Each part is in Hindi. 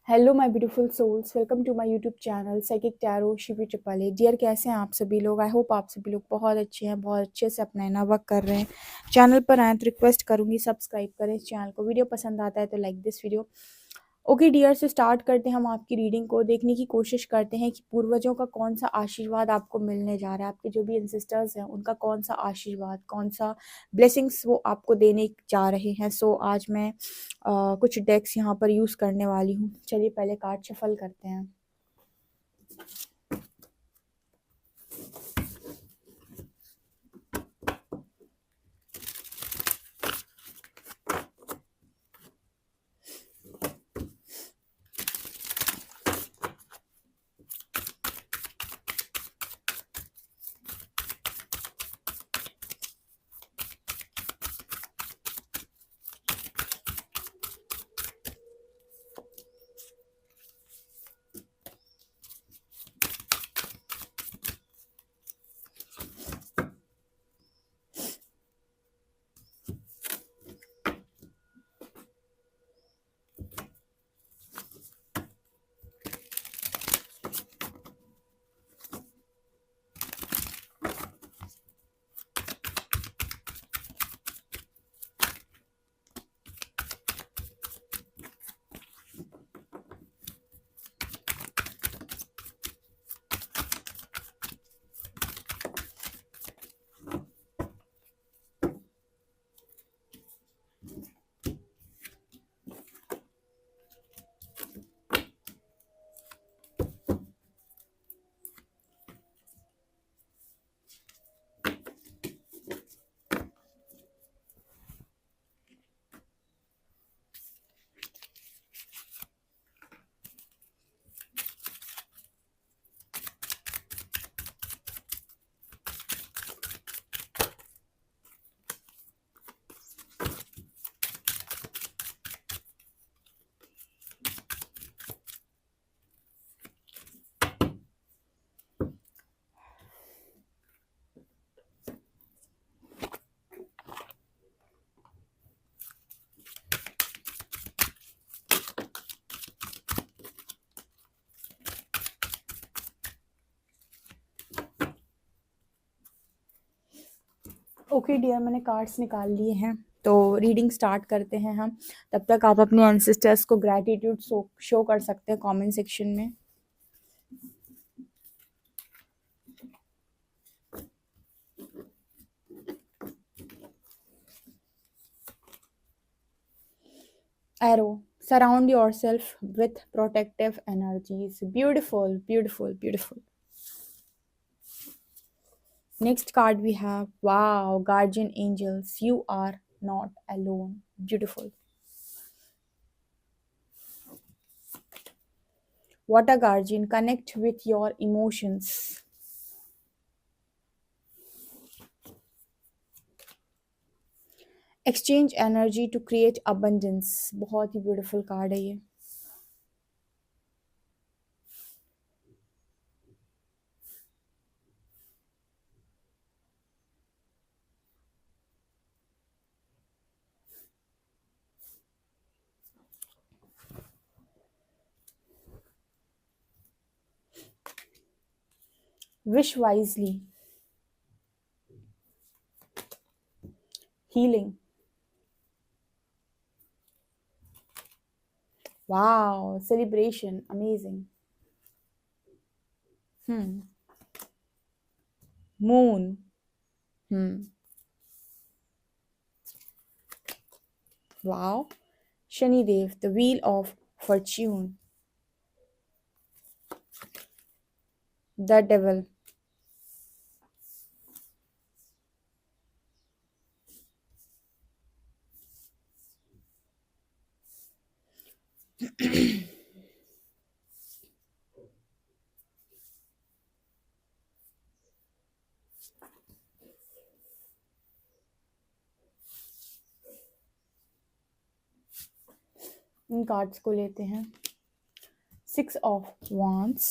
Hello my beautiful souls, welcome to my YouTube channel psychic tarot Shivi triple A. Dear, कैसे हैं आप सभी लोग? आई होप आप सभी लोग बहुत अच्छे हैं, बहुत अच्छे से अपना इना वर्क कर रहे हैं। चैनल पर आए तो रिक्वेस्ट करूंगी सब्सक्राइब करें इस चैनल को। वीडियो पसंद आता है तो like this video. Okay dear, से स्टार्ट करते हैं हम आपकी रीडिंग को। देखने की कोशिश करते हैं कि पूर्वजों का कौन सा आशीर्वाद आपको मिलने जा रहा है। आपके जो भी एंसेस्टर्स हैं उनका कौन सा आशीर्वाद, कौन सा ब्लेसिंग्स वो आपको देने जा रहे हैं। सो आज मैं कुछ डेक्स यहाँ पर यूज़ करने वाली हूँ। चलिए पहले कार्ड शफल करते हैं। ओके डियर, मैंने कार्ड्स निकाल लिए हैं तो रीडिंग स्टार्ट करते हैं हम। तब तक आप अपने एंसेस्टर्स को ग्रैटिट्यूड शो कर सकते हैं कमेंट सेक्शन में। Arrow, surround yourself with protective energies. Beautiful, beautiful, beautiful. Next card we have, wow, guardian angels. You are not alone. Beautiful. What a guardian. Connect with your emotions. Exchange energy to create abundance. बहुत ही beautiful card है ये. Wish wisely. Healing. Wow, celebration. Amazing. Moon. Wow. Shanidev, the wheel of fortune. The devil. In cards को लेते हैं। 6 of Wands,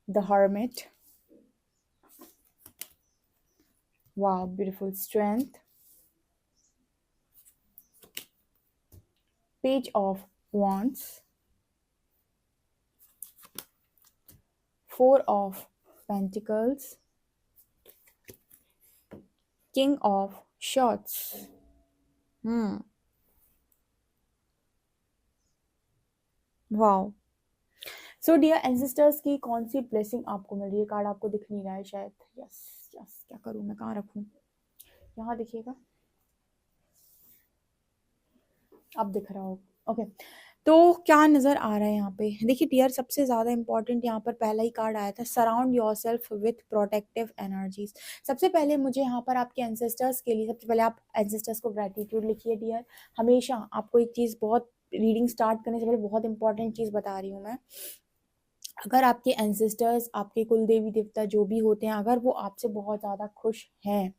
the Hermit, wow, beautiful, Strength, page of wands, 4 of pentacles, king of swords. Wow. So dear ancestors की कौन सी ब्लेसिंग आपको मिल रही है? कार्ड आपको दिख नहीं रहा है शायद। यस यस, क्या करूँ मैं, कहाँ रखूँ? यहाँ दिखेगा, अब दिख रहा होगा। ओके, तो क्या नज़र आ रहा है यहाँ पे? देखिए डियर, सबसे ज़्यादा इंपॉर्टेंट यहाँ पर पहला ही कार्ड आया था, surround yourself with protective energies. सबसे पहले मुझे यहाँ पर आपके एंसेस्टर्स के लिए, सबसे पहले आप एंसेस्टर्स को ग्रैटिट्यूड लिखिए डियर। हमेशा आपको एक चीज़, बहुत रीडिंग स्टार्ट करने से पहले बहुत इंपॉर्टेंट चीज़ बता रही हूँ मैं। अगर आपके एंसेस्टर्स, आपके कुल देवी देवता जो भी होते हैं, अगर वो आपसे बहुत ज़्यादा खुश हैं,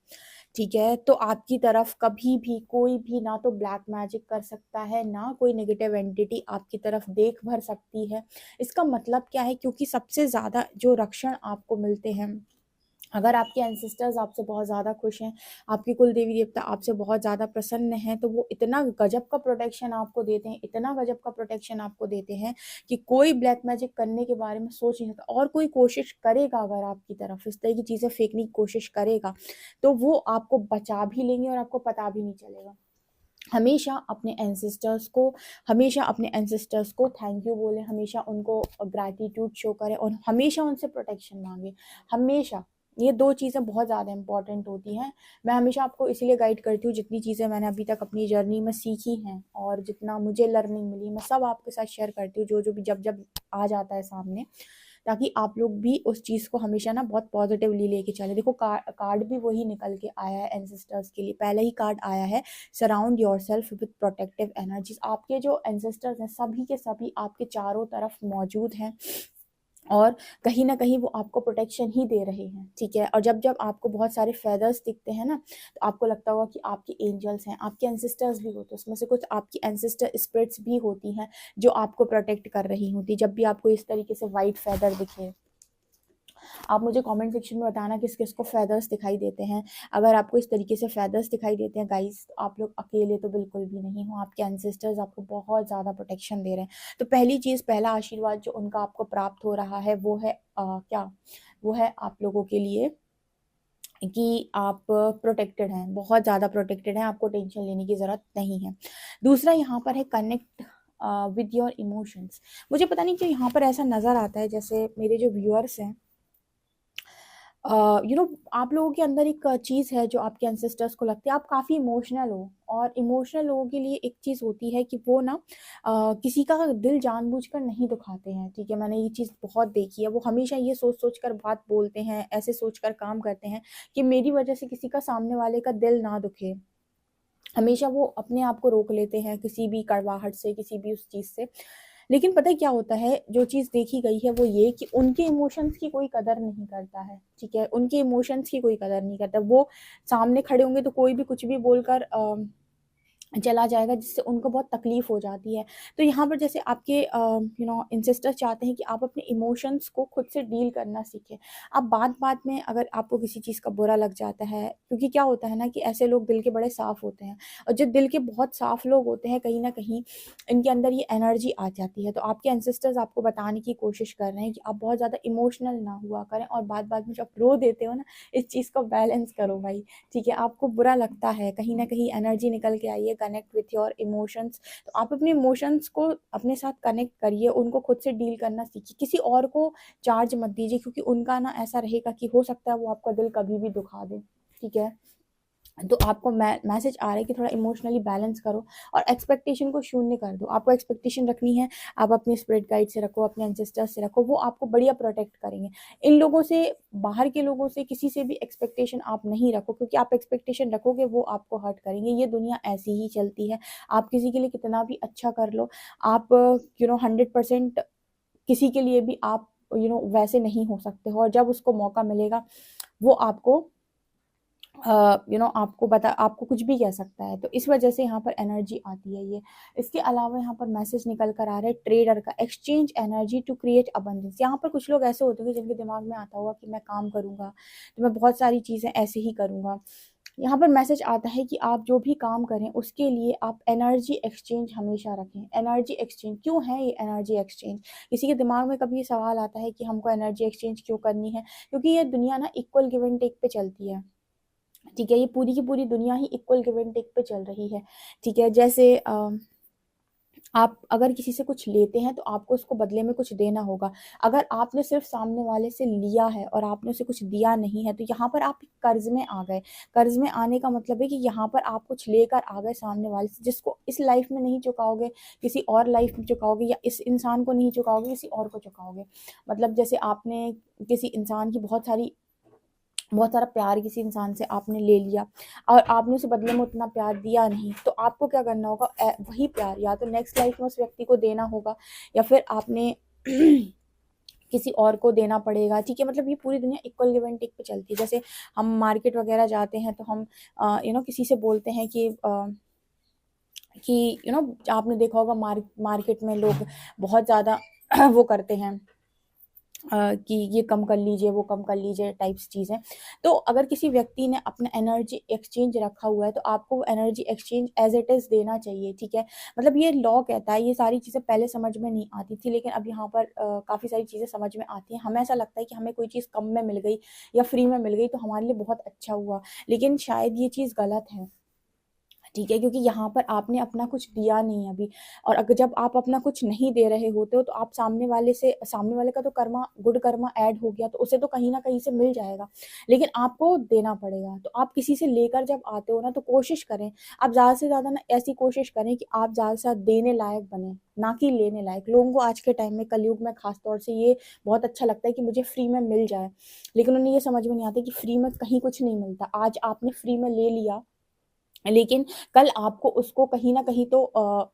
ठीक है, तो आपकी तरफ कभी भी कोई भी ना तो ब्लैक मैजिक कर सकता है, ना कोई नेगेटिव एंटिटी आपकी तरफ देख भर सकती है। इसका मतलब क्या है? क्योंकि सबसे ज़्यादा जो रक्षण आपको मिलते हैं, अगर आपके एंसेस्टर्स आपसे बहुत ज़्यादा खुश हैं, आपके कुल देवी देवता आपसे बहुत ज़्यादा प्रसन्न हैं, तो वो इतना गजब का प्रोटेक्शन आपको देते हैं, इतना गजब का प्रोटेक्शन आपको देते हैं कि कोई ब्लैक मैजिक करने के बारे में सोच नहीं सकता। और कोई कोशिश करेगा अगर आपकी तरफ इस तरह की चीज़ें फेंकने की कोशिश करेगा, तो वो आपको बचा भी लेंगे और आपको पता भी नहीं चलेगा। हमेशा अपने एंसेस्टर्स को थैंक यू बोले, हमेशा उनको ग्रैटिट्यूड शो करें और हमेशा उनसे प्रोटेक्शन मांगे। हमेशा ये 2 चीज़ें बहुत ज़्यादा इंपॉर्टेंट होती हैं। मैं हमेशा आपको इसीलिए गाइड करती हूँ, जितनी चीज़ें मैंने अभी तक अपनी जर्नी में सीखी हैं और जितना मुझे लर्निंग मिली, मैं सब आपके साथ शेयर करती हूँ, जो भी जब आ जाता है सामने, ताकि आप लोग भी उस चीज़ को हमेशा ना बहुत पॉजिटिवली लेके चले। देखो कार्ड भी वही निकल के आया है एंसेस्टर्स के लिए। पहला ही कार्ड आया है, surround yourself with protective energies. आपके जो एंसेस्टर्स हैं, सभी के सभी आपके चारों तरफ मौजूद हैं और कहीं ना कहीं वो आपको प्रोटेक्शन ही दे रहे हैं, ठीक है। और जब जब आपको बहुत सारे फेदर्स दिखते हैं ना, तो आपको लगता होगा कि आपके एंजल्स हैं, आपके एंसेस्टर्स भी होते हैं, उसमें से कुछ आपकी एंसेस्टर स्पिरिट्स भी होती हैं जो आपको प्रोटेक्ट कर रही होती। जब भी आपको इस तरीके से वाइट फेदर दिखे, आप मुझे कमेंट सेक्शन में बताना किस किस को फेदर्स दिखाई देते हैं। अगर आपको इस तरीके से फेदर्स दिखाई देते हैं गाइस, तो आप लोग अकेले तो बिल्कुल भी नहीं हो, आपके एंसेस्टर्स आपको बहुत ज़्यादा प्रोटेक्शन दे रहे हैं। तो पहली चीज़, पहला आशीर्वाद जो उनका आपको प्राप्त हो रहा है वो है क्या, वो है आप लोगों के लिए कि आप प्रोटेक्टेड हैं, बहुत ज़्यादा प्रोटेक्टेड हैं, आपको टेंशन लेने की ज़रूरत नहीं है। दूसरा यहाँ पर है कनेक्ट विद योर इमोशंस। मुझे पता नहीं क्यों यहाँ पर ऐसा नज़र आता है, जैसे मेरे जो व्यूअर्स हैं, आप लोगों के अंदर एक चीज़ है जो आपके एंसेस्टर्स को लगती है, आप काफ़ी इमोशनल हो। और इमोशनल लोगों के लिए एक चीज़ होती है कि वो ना किसी का दिल जानबूझकर नहीं दुखाते हैं, ठीक है। मैंने ये चीज़ बहुत देखी है, वो हमेशा ये सोच सोच कर बात बोलते हैं, ऐसे सोच कर काम करते हैं कि मेरी वजह से किसी का, सामने वाले का दिल ना दुखे। हमेशा वो अपने आप को रोक लेते हैं किसी भी कड़वाहट से, किसी भी उस चीज़ से। लेकिन पता है क्या होता है, जो चीज़ देखी गई है वो ये कि उनके इमोशंस की कोई कदर नहीं करता है, ठीक है। उनके इमोशंस की कोई कदर नहीं करता। वो सामने खड़े होंगे तो कोई भी कुछ भी बोलकर चला जाएगा, जिससे उनको बहुत तकलीफ हो जाती है। तो यहाँ पर जैसे आपके इंसेस्टर्स चाहते हैं कि आप अपने इमोशंस को खुद से डील करना सीखें। आप बात-बात में अगर आपको किसी चीज़ का बुरा लग जाता है, क्योंकि क्या होता है ना कि ऐसे लोग दिल के बड़े साफ़ होते हैं, और जो दिल के बहुत साफ़ लोग होते हैं, कहीं न कहीं इनके अंदर ये एनर्जी आ जाती है। तो आपके एंसेस्टर्स आपको बताने की कोशिश कर रहे हैं कि आप बहुत ज़्यादा इमोशनल ना हुआ करें, और बात-बात में जो आप रो देते हो ना, इस चीज़ को बैलेंस करो भाई, ठीक है। आपको बुरा लगता है, कहीं न कहीं एनर्जी निकल के आई है, कनेक्ट विथ योर इमोशंस। तो आप अपने इमोशंस को अपने साथ कनेक्ट करिए, उनको खुद से डील करना सीखिए, किसी और को चार्ज मत दीजिए, क्योंकि उनका ना ऐसा रहेगा कि हो सकता है वो आपका दिल कभी भी दुखा दे, ठीक है। तो आपको मैसेज आ रहा है कि थोड़ा इमोशनली बैलेंस करो और एक्सपेक्टेशन को शून्य कर दो। आपको एक्सपेक्टेशन रखनी है, आप अपने स्पिरिट गाइड से रखो, अपने एंसेस्टर्स से रखो, वो आपको बढ़िया प्रोटेक्ट करेंगे। इन लोगों से, बाहर के लोगों से, किसी से भी एक्सपेक्टेशन आप नहीं रखो, क्योंकि आप एक्सपेक्टेशन रखोगे वो आपको हर्ट करेंगे। ये दुनिया ऐसी ही चलती है, आप किसी के लिए कितना भी अच्छा कर लो, आप 100% किसी के लिए भी आप वैसे नहीं हो सकते हो, और जब उसको मौका मिलेगा वो आपको आपको कुछ भी कह सकता है। तो इस वजह से यहाँ पर एनर्जी आती है ये। इसके अलावा यहाँ पर मैसेज निकल कर आ रहा है ट्रेडर का, exchange energy to create abundance. यहाँ पर कुछ लोग ऐसे होते हैं जिनके दिमाग में आता होगा कि मैं काम करूँगा तो मैं बहुत सारी चीज़ें ऐसे ही करूँगा, यहाँ पर मैसेज आता है कि आप जो भी काम करें उसके लिए आप एनर्जी एक्सचेंज हमेशा रखें। एनर्जी एक्सचेंज क्यों है ये एनर्जी एक्सचेंज? किसी के दिमाग में कभी ये सवाल आता है कि हमको एनर्जी एक्सचेंज क्यों करनी है? क्योंकि ये दुनिया ना इक्वल गिव एंड टेक पे चलती है, ठीक है। ये पूरी की पूरी दुनिया ही इक्वल गिव एंड टेक पे चल रही है, ठीक है। जैसे आप अगर किसी से कुछ लेते हैं तो आपको उसको बदले में कुछ देना होगा। अगर आपने सिर्फ सामने वाले से लिया है और आपने उसे कुछ दिया नहीं है तो यहाँ पर आप कर्ज में आ गए। कर्ज में आने का मतलब है कि यहाँ पर आप कुछ लेकर आ गए सामने वाले से, जिसको इस लाइफ में नहीं चुकाओगे किसी और लाइफ में चुकाओगे, या इस इंसान को नहीं चुकाओगे किसी और को चुकाओगे। मतलब जैसे आपने किसी इंसान की बहुत सारा प्यार किसी इंसान से आपने ले लिया और आपने उसे बदले में उतना प्यार दिया नहीं, तो आपको क्या करना होगा? वही प्यार या तो नेक्स्ट लाइफ में उस व्यक्ति को देना होगा, या फिर आपने किसी और को देना पड़ेगा, ठीक है। मतलब ये पूरी दुनिया इक्वल गिव एंड टेक पे चलती है। जैसे हम मार्केट वगैरह जाते हैं तो हम किसी से बोलते हैं कि आपने देखा होगा मार्केट में लोग बहुत ज़्यादा वो करते हैं कि ये कम कर लीजिए, वो कम कर लीजिए टाइप्स चीज़ें। तो अगर किसी व्यक्ति ने अपना एनर्जी एक्सचेंज रखा हुआ है तो आपको energy exchange as it is देना चाहिए, ठीक है। मतलब ये लॉ कहता है। ये सारी चीज़ें पहले समझ में नहीं आती थी, लेकिन अब यहाँ पर काफ़ी सारी चीज़ें समझ में आती हैं। हमें ऐसा लगता है कि हमें कोई चीज़ कम में मिल गई या फ्री में मिल गई तो हमारे लिए बहुत अच्छा हुआ, लेकिन शायद ये चीज़ गलत है, ठीक है। क्योंकि यहाँ पर आपने अपना कुछ दिया नहीं अभी, और अगर जब आप अपना कुछ नहीं दे रहे होते हो तो आप सामने वाले का तो कर्मा गुड कर्मा ऐड हो गया, तो उसे तो कहीं ना कहीं से मिल जाएगा, लेकिन आपको देना पड़ेगा। तो आप किसी से लेकर जब आते हो ना तो कोशिश करें, आप ज़्यादा से ज़्यादा ना ऐसी कोशिश करें कि आप ज़्यादा से ज़्यादा देने लायक बने, ना कि लेने लायक। लोगों को आज के टाइम में, कलयुग में खास तौर से ये बहुत अच्छा लगता है कि मुझे फ्री में मिल जाए, लेकिन उन्हें ये समझ में नहीं आता कि फ्री में कहीं कुछ नहीं मिलता। आज आपने फ्री में ले लिया, लेकिन कल आपको उसको कहीं न कहीं तो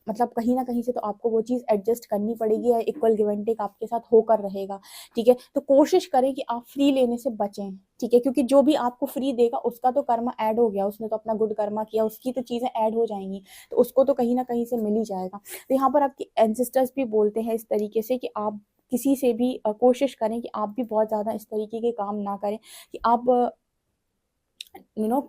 मतलब कहीं न कहीं से तो आपको वो चीज़ एडजस्ट करनी पड़ेगी, या इक्वल गिव एंड टेक आपके साथ होकर रहेगा, ठीक है। तो कोशिश करें कि आप फ्री लेने से बचें, ठीक है, क्योंकि जो भी आपको फ्री देगा उसका तो कर्मा ऐड हो गया, उसने तो अपना गुड कर्मा किया, उसकी तो चीज़ें ऐड हो जाएँगी, तो उसको तो कहीं न कहीं से मिल ही जाएगा। तो यहाँ पर आपके एंसेस्टर्स भी बोलते हैं इस तरीके से कि आप किसी से भी कोशिश करें कि आप भी बहुत ज़्यादा इस तरीके के काम ना करें कि आप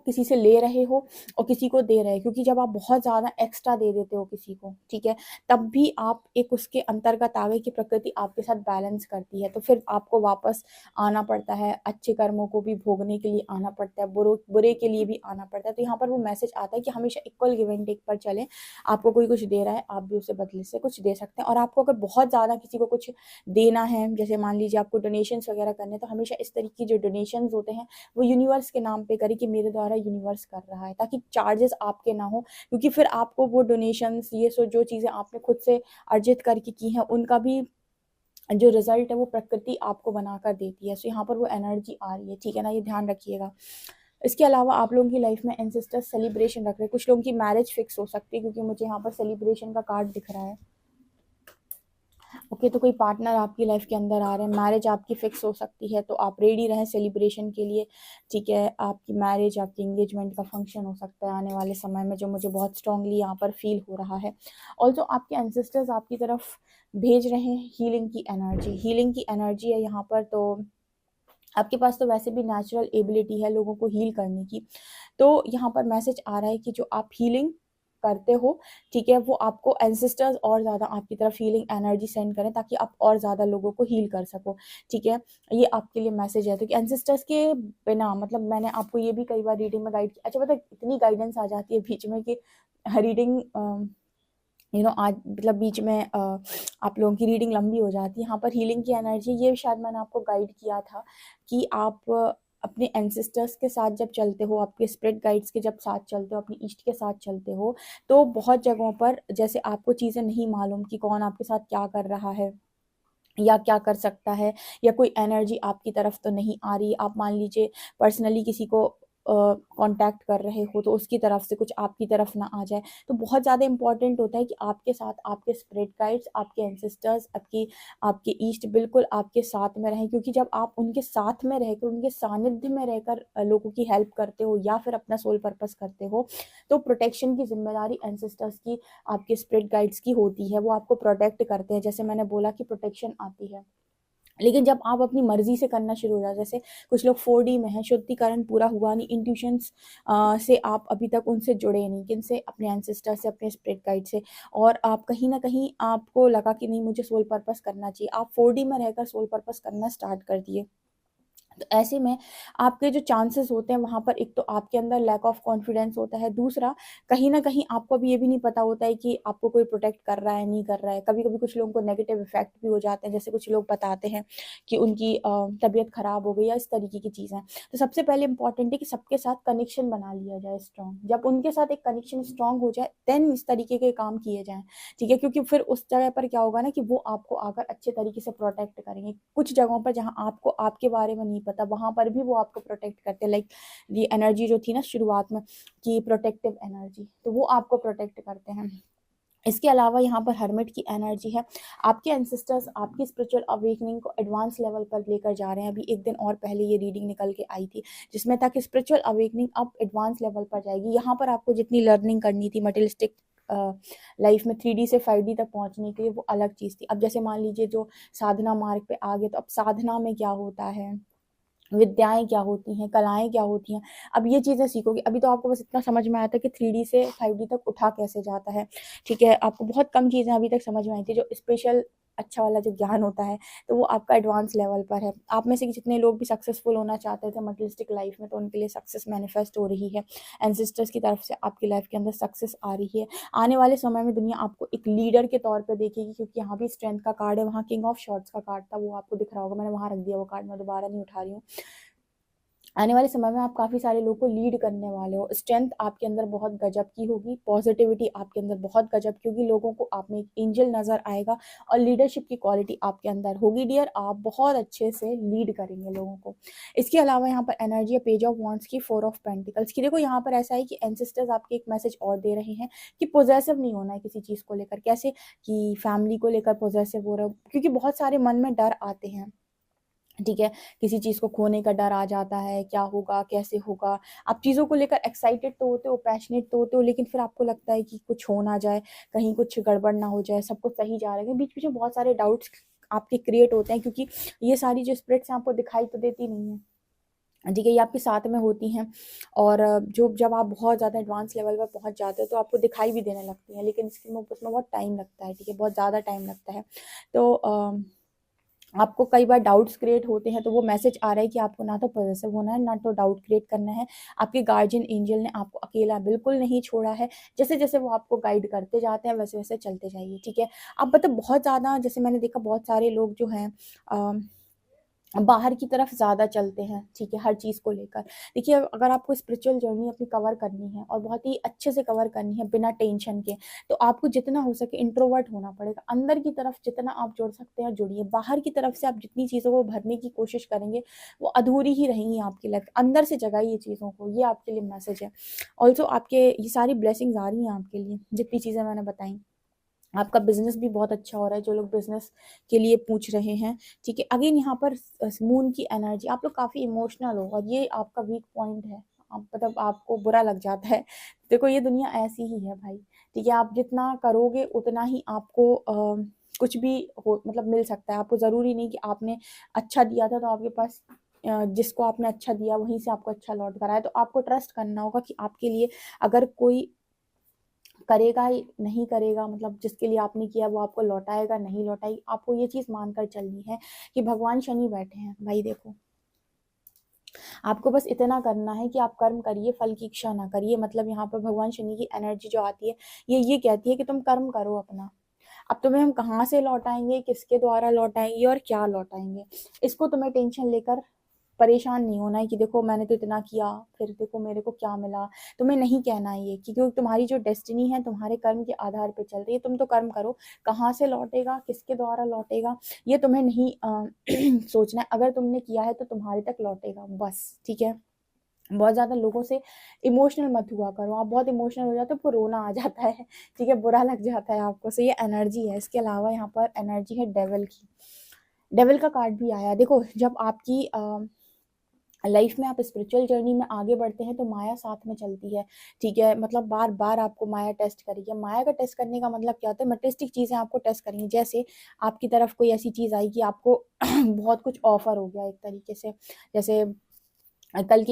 किसी से ले रहे हो और किसी को दे रहे हो, क्योंकि जब आप बहुत ज़्यादा एक्स्ट्रा दे देते हो किसी को, ठीक है, तब भी आप एक उसके अंतर्गत आ गए कि प्रकृति आपके साथ बैलेंस करती है, तो फिर आपको वापस आना पड़ता है, अच्छे कर्मों को भी भोगने के लिए आना पड़ता है, बुरे के लिए भी आना पड़ता है। तो यहाँ पर वो मैसेज आता है कि हमेशा इक्वल गिव एंड टेक पर चलें। आपको कोई कुछ दे रहा है, आप भी उसे बदले से कुछ दे सकते हैं, और आपको अगर बहुत ज़्यादा किसी को कुछ देना है, जैसे मान लीजिए आपको डोनेशंस वगैरह करने हैं, तो हमेशा इस तरीके की जो डोनेशंस होते हैं वो यूनिवर्स के नाम पे करें कि मेरे द्वारा यूनिवर्स कर रहा है, ताकि चार्जेस आपके ना हो, क्योंकि फिर आपको वो डोनेशंस ये सो जो चीज़ें आपने खुद से अर्जित करके की हैं उनका भी जो रिजल्ट है वो प्रकृति आपको बनाकर देती है। सो यहाँ पर वो एनर्जी आ रही है, ठीक है ना, ये ध्यान रखिएगा। इसके अलावा आप लोगों की लाइफ में एंसेस्टर्स सेलिब्रेशन रख रहे हैं, कुछ लोगों की मैरिज फिक्स हो सकती है, क्योंकि मुझे यहाँ पर सेलिब्रेशन का कार्ड दिख रहा है। ओके, तो कोई पार्टनर आपकी लाइफ के अंदर आ रहे हैं, मैरिज आपकी फिक्स हो सकती है, तो आप रेडी रहें सेलिब्रेशन के लिए, ठीक है। आपकी मैरिज, आपकी एंगेजमेंट का फंक्शन हो सकता है आने वाले समय में, जो मुझे बहुत स्ट्रांगली यहाँ पर फील हो रहा है। ऑल्सो आपके एंसेस्टर्स आपकी तरफ भेज रहे हैं हीलिंग की एनर्जी है यहाँ पर। तो आपके पास तो वैसे भी नेचुरल एबिलिटी है लोगों को हील करने की, तो यहाँ पर मैसेज आ रहा है कि जो आप हीलिंग करते हो, ठीक है, वो आपको एंसेस्टर्स और ज़्यादा आपकी तरफ हीलिंग एनर्जी सेंड करें, ताकि आप और ज़्यादा लोगों को हील कर सको, ठीक है। ये आपके लिए मैसेज है। तो कि एंसेस्टर्स के बिना, मतलब मैंने आपको ये भी कई बार रीडिंग में गाइड किया, अच्छा पता इतनी गाइडेंस आ जाती है बीच में कि रीडिंग आज मतलब बीच में आप लोगों की रीडिंग लंबी हो जाती है। यहाँ पर हीलिंग की एनर्जी, ये शायद मैंने आपको गाइड किया था कि आप अपने एंसेस्टर्स के साथ जब चलते हो, आपके स्पिरिट गाइड्स के जब साथ चलते हो, अपनी ईस्ट के साथ चलते हो, तो बहुत जगहों पर जैसे आपको चीज़ें नहीं मालूम कि कौन आपके साथ क्या कर रहा है या क्या कर सकता है, या कोई एनर्जी आपकी तरफ तो नहीं आ रही, आप मान लीजिए पर्सनली किसी को कांटेक्ट कर रहे हो तो उसकी तरफ से कुछ आपकी तरफ ना आ जाए, तो बहुत ज़्यादा इंपॉर्टेंट होता है कि आपके साथ आपके स्पिरिट गाइड्स, आपके एंसेस्टर्स, आपके ईस्ट बिल्कुल आपके साथ में रहें, क्योंकि जब आप उनके साथ में रहकर, उनके सानिध्य में रहकर लोगों की हेल्प करते हो या फिर अपना सोल पर्पस करते हो, तो प्रोटेक्शन की जिम्मेदारी एंसेस्टर्स की, आपके स्पिरिट गाइड्स की होती है। वो आपको प्रोटेक्ट करते हैं, जैसे मैंने बोला कि प्रोटेक्शन आती है, लेकिन जब आप अपनी मर्जी से करना शुरू हो जाए, जैसे कुछ लोग 4D में हैं, शुद्धिकरण पूरा हुआ नहीं, इंट्यूशंस से आप अभी तक उनसे जुड़े नहीं, किनसे, अपने एंसेस्टर से, अपने स्पिरिट गाइड से, और आप कहीं ना कहीं आपको लगा कि नहीं मुझे सोल पर्पस करना चाहिए, आप 4D में रहकर सोल पर्पस करना स्टार्ट कर दिए। तो ऐसे में आपके जो चांसेस होते हैं वहाँ पर, एक तो आपके अंदर लैक ऑफ कॉन्फिडेंस होता है, दूसरा कहीं ना कहीं आपको भी ये भी नहीं पता होता है कि आपको कोई प्रोटेक्ट कर रहा है नहीं कर रहा है। कभी कभी कुछ लोगों को नेगेटिव इफेक्ट भी हो जाते हैं, जैसे कुछ लोग बताते हैं कि उनकी तबीयत खराब हो गई या इस तरीके की चीज़ें। तो सबसे पहले इंपॉर्टेंट है कि सबके साथ कनेक्शन बना लिया जाए स्ट्रॉन्ग, जब उनके साथ एक कनेक्शन स्ट्रॉन्ग हो जाए देन इस तरीके के काम किए जाएं, ठीक है, क्योंकि फिर उस जगह पर क्या होगा ना कि वो आपको आकर अच्छे तरीके से प्रोटेक्ट करेंगे। कुछ जगहों पर जहाँ आपको आपके बारे में नहीं पता वहां पर भी वो आपको प्रोटेक्ट करते हैं, लाइक ये एनर्जी जो थी ना शुरुआत में कि प्रोटेक्टिव एनर्जी, तो वो आपको प्रोटेक्ट करते हैं। इसके अलावा यहाँ पर हर्मिट की एनर्जी है, आपके एंसेस्टर्स आपकी स्पिरिचुअल अवेकनिंग को एडवांस लेवल पर लेकर जा रहे हैं। अभी एक दिन और पहले ये रीडिंग निकल के आई थी जिसमें था कि स्पिरिचुअल अवेकनिंग अब एडवांस लेवल पर जाएगी। यहाँ पर आपको जितनी लर्निंग करनी थी मटेरियलिस्टिक लाइफ में 3D से 5D तक पहुंचने के लिए, वो अलग चीज़ थी। अब जैसे मान लीजिए जो साधना मार्ग पे आ गए, तो अब साधना में क्या होता है, विद्याएं क्या होती हैं, कलाएं क्या होती हैं, अब ये चीज़ें सीखोगे। अभी तो आपको बस इतना समझ में आया था कि 3D से 5D तक उठा कैसे जाता है, ठीक है, आपको बहुत कम चीज़ें अभी तक समझ में आई थी। जो स्पेशल अच्छा वाला जो ज्ञान होता है तो वो आपका एडवांस लेवल पर है। आप में से जितने लोग भी सक्सेसफुल होना चाहते थे मटेरियलिस्टिक लाइफ में, तो उनके लिए सक्सेस मैनिफेस्ट हो रही है, एंसेस्टर्स की तरफ से आपकी लाइफ के अंदर सक्सेस आ रही है। आने वाले समय में दुनिया आपको एक लीडर के तौर पे देखेगी, क्योंकि यहाँ भी स्ट्रेंथ का कार्ड है, वहाँ किंग ऑफ शॉर्ट्स का कार्ड था, वो आपको दिख रहा होगा, मैंने वहाँ रख दिया वो कार्ड, मैं दोबारा नहीं उठा रही हूँ। आने वाले समय में आप काफी सारे लोगों को लीड करने वाले हो, स्ट्रेंथ आपके अंदर बहुत गजब की होगी, पॉजिटिविटी आपके अंदर बहुत गजब की होगी, लोगों को आप में एक एंजल नजर आएगा और लीडरशिप की क्वालिटी आपके अंदर होगी डियर, आप बहुत अच्छे से लीड करेंगे लोगों को। इसके अलावा यहाँ पर एनर्जी है पेज ऑफ वॉन्ड्स की, 4 ऑफ पेंटिकल्स की। देखो यहाँ पर ऐसा है कि एंसेस्टर्स आपके एक मैसेज और दे रहे हैं कि पोजेसिव नहीं होना है किसी चीज को लेकर। कैसे कि फैमिली को लेकर पोजेसिव हो रहे हो, क्योंकि बहुत सारे मन में डर आते हैं, ठीक है, किसी चीज को खोने का डर आ जाता है, क्या होगा कैसे होगा। आप चीजों को लेकर एक्साइटेड तो होते हो, पैशनेट तो होते हो, लेकिन फिर आपको लगता है कि कुछ हो ना जाए, कहीं कुछ गड़बड़ ना हो जाए, सब कुछ सही जा रहा है, बीच बीच में बहुत सारे डाउट्स आपके क्रिएट होते हैं, क्योंकि ये सारी जो स्पिरिट्स हैं आपको दिखाई तो देती नहीं है, ठीक है, ये आपके साथ में होती हैं। और जो जब आप बहुत ज़्यादा एडवांस लेवल पर पहुंच जाते हो तो आपको दिखाई भी देने लगती हैं, लेकिन उसमें बहुत टाइम लगता है, ठीक है, बहुत ज़्यादा टाइम लगता है। तो आपको कई बार डाउट्स क्रिएट होते हैं, तो वो मैसेज आ रहा है कि आपको ना तो पॉजिटिव होना है ना तो डाउट क्रिएट करना है। आपके गार्जियन एंजल ने आपको अकेला बिल्कुल नहीं छोड़ा है, जैसे जैसे वो आपको गाइड करते जाते हैं वैसे वैसे चलते जाइए, ठीक है। अब मतलब बहुत ज़्यादा, जैसे मैंने देखा बहुत सारे लोग जो हैं बाहर की तरफ ज़्यादा चलते हैं, ठीक है, हर चीज़ को लेकर। देखिए अगर आपको स्पिरिचुअल जर्नी अपनी कवर करनी है और बहुत ही अच्छे से कवर करनी है बिना टेंशन के, तो आपको जितना हो सके इंट्रोवर्ट होना पड़ेगा। अंदर की तरफ जितना आप जुड़ सकते हैं जुड़िए, बाहर की तरफ से आप जितनी चीज़ों को भरने की कोशिश करेंगे वो अधूरी ही रहेंगी आपकी लाइफ। अंदर से जगाइए चीज़ों को, ये आपके लिए मैसेज है। ऑल्सो आपके ये सारी ब्लेसिंग्स आ रही हैं आपके लिए, जितनी चीज़ें मैंने बताई। आपका बिजनेस भी बहुत अच्छा हो रहा है, जो लोग बिजनेस के लिए पूछ रहे हैं, ठीक है। अगेन यहाँ पर मून की एनर्जी, आप लोग काफी इमोशनल हो और ये आपका वीक पॉइंट है, आप मतलब आपको बुरा लग जाता है। देखो ये दुनिया ऐसी ही है भाई, ठीक है, आप जितना करोगे उतना ही आपको कुछ भी हो मतलब मिल सकता है। आपको जरूरी नहीं कि आपने अच्छा दिया था तो आपके पास जिसको आपने अच्छा दिया वहीं से आपको अच्छा लौट कर आए। तो आपको ट्रस्ट करना होगा कि आपके लिए अगर कोई करेगा ही नहीं करेगा, मतलब जिसके लिए आपने किया वो आपको लौटाएगा नहीं लौटाएगी, आपको ये चीज मानकर चलनी है कि भगवान शनि बैठे हैं भाई। देखो आपको बस इतना करना है कि आप कर्म करिए, फल की इच्छा ना करिए। मतलब यहाँ पर भगवान शनि की एनर्जी जो आती है ये कहती है कि तुम कर्म करो अपना। अब तुम्हें हम कहाँ से लौटाएंगे, किसके द्वारा लौटाएंगे और क्या लौटाएंगे, इसको तुम्हें टेंशन लेकर परेशान नहीं होना है कि देखो मैंने तो इतना किया फिर देखो मेरे को क्या मिला। तुम्हें नहीं कहना है ये, क्योंकि तुम्हारी जो डेस्टिनी है तुम्हारे कर्म के आधार पे चल रही है। तुम तो कर्म करो, कहाँ से लौटेगा किसके द्वारा लौटेगा ये तुम्हें नहीं सोचना है। अगर तुमने किया है तो तुम्हारे तक लौटेगा बस, ठीक है। बहुत ज्यादा लोगों से इमोशनल मत हुआ करो, आप बहुत इमोशनल हो जाते हो, आपको रोना आ जाता है, ठीक है, बुरा लग जाता है आपको। सो ये एनर्जी है। इसके अलावा यहाँ पर एनर्जी है डेविल की। डेविल का कार्ड भी आया। देखो जब आपकी लाइफ में आप स्पिरिचुअल जर्नी में आगे बढ़ते हैं तो माया साथ में चलती है, ठीक है। मतलब बार बार आपको माया टेस्ट करेगी। माया का टेस्ट करने का मतलब क्या होता है, मटेरियलिस्टिक चीज़ें आपको टेस्ट करेंगी। जैसे आपकी तरफ कोई ऐसी चीज़ आई कि आपको बहुत कुछ ऑफर हो गया एक तरीके से, जैसे कल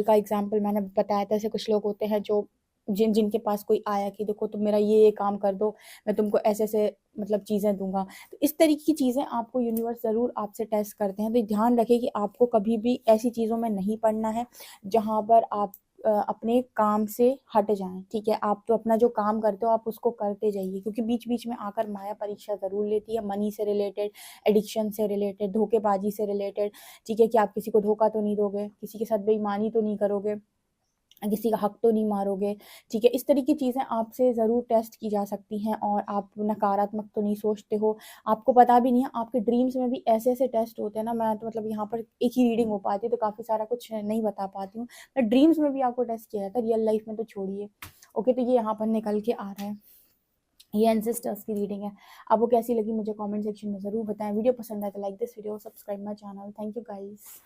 का एग्जाम्पल मैंने बताया था। ऐसे कुछ लोग होते हैं जो जिनके पास कोई आया कि देखो तुम मेरा ये काम कर दो, मैं तुमको ऐसे ऐसे मतलब चीज़ें दूंगा। तो इस तरीके की चीज़ें आपको यूनिवर्स ज़रूर आपसे टेस्ट करते हैं। तो ध्यान रखें कि आपको कभी भी ऐसी चीज़ों में नहीं पड़ना है जहाँ पर आप अपने काम से हट जाएं, ठीक है। आप तो अपना जो काम करते हो आप उसको करते जाइए, क्योंकि बीच बीच में आकर माया परीक्षा ज़रूर लेती है, मनी से रिलेटेड, एडिक्शन से रिलेटेड, धोखेबाजी से रिलेटेड, ठीक है। कि आप किसी को धोखा तो नहीं दोगे, किसी के साथ बेईमानी तो नहीं करोगे, किसी का हक तो नहीं मारोगे, ठीक है। इस तरह की चीज़ें आपसे ज़रूर टेस्ट की जा सकती हैं। और आप नकारात्मक तो नहीं सोचते हो, आपको पता भी नहीं है। आपके ड्रीम्स में भी ऐसे ऐसे टेस्ट होते हैं ना, मैं तो मतलब यहाँ पर एक ही रीडिंग हो पाती है तो काफ़ी सारा कुछ नहीं बता पाती हूँ। मैं ड्रीम्स में भी आपको टेस्ट किया जाता है, रियल लाइफ में तो छोड़िए। ओके, तो ये यहाँ पर निकल के आ रहा है, ये एंसेस्टर्स की रीडिंग है। आपको कैसी लगी मुझे कमेंट सेक्शन में ज़रूर बताएं। वीडियो पसंद आए तो like this video, subscribe my channel. Thank you guys.